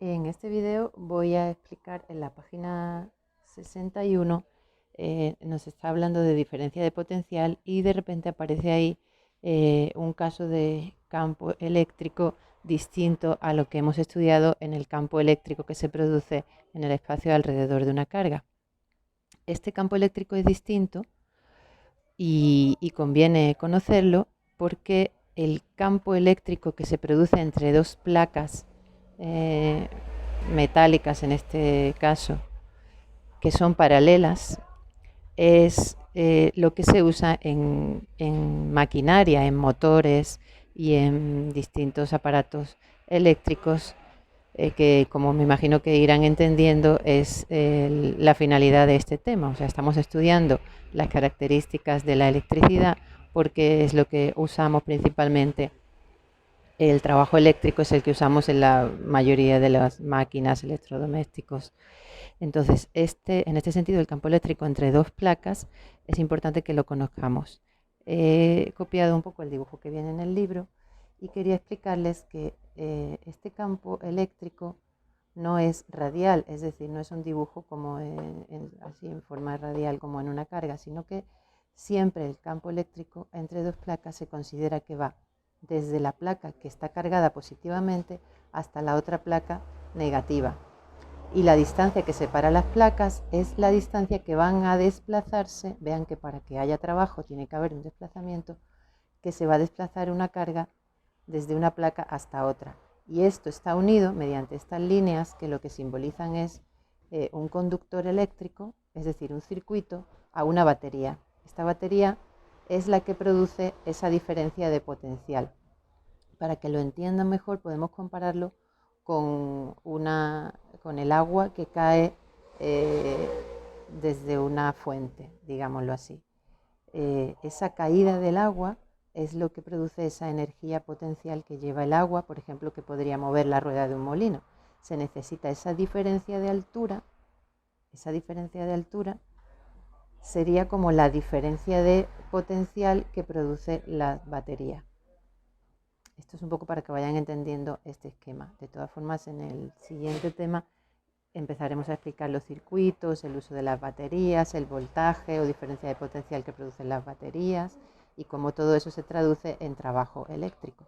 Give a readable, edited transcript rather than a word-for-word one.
En este video voy a explicar en la página 61, nos está hablando de diferencia de potencial y de repente aparece ahí un caso de campo eléctrico distinto a lo que hemos estudiado en el campo eléctrico que se produce en el espacio alrededor de una carga. Este campo eléctrico es distinto y conviene conocerlo porque el campo eléctrico que se produce entre dos placas eh, metálicas en este caso, que son paralelas, es lo que se usa en maquinaria, en motores y en distintos aparatos eléctricos, que como me imagino que irán entendiendo es la finalidad de este tema. O sea, estamos estudiando las características de la electricidad porque es lo que usamos principalmente. El trabajo eléctrico es el que usamos en la mayoría de las máquinas, electrodomésticos. Entonces, en este sentido, el campo eléctrico entre dos placas es importante que lo conozcamos. He copiado un poco el dibujo que viene en el libro y quería explicarles que este campo eléctrico no es radial, es decir, no es un dibujo como así en forma radial como en una carga, sino que siempre el campo eléctrico entre dos placas se considera que va desde la placa que está cargada positivamente hasta la otra placa negativa. Y la distancia que separa las placas es la distancia que van a desplazarse. Vean que para que haya trabajo tiene que haber un desplazamiento, que se va a desplazar una carga desde una placa hasta otra. Y esto está unido mediante estas líneas que lo que simbolizan es un conductor eléctrico, es decir, un circuito, a una batería. Esta batería es la que produce esa diferencia de potencial. Para que lo entiendan mejor podemos compararlo con el agua que cae desde una fuente, digámoslo así. Esa caída del agua es lo que produce esa energía potencial que lleva el agua, por ejemplo, que podría mover la rueda de un molino. Se necesita esa diferencia de altura. Esa diferencia de altura sería como la diferencia de potencial que produce la batería. Esto es un poco para que vayan entendiendo este esquema. De todas formas, en el siguiente tema empezaremos a explicar los circuitos, el uso de las baterías, el voltaje o diferencia de potencial que producen las baterías y cómo todo eso se traduce en trabajo eléctrico.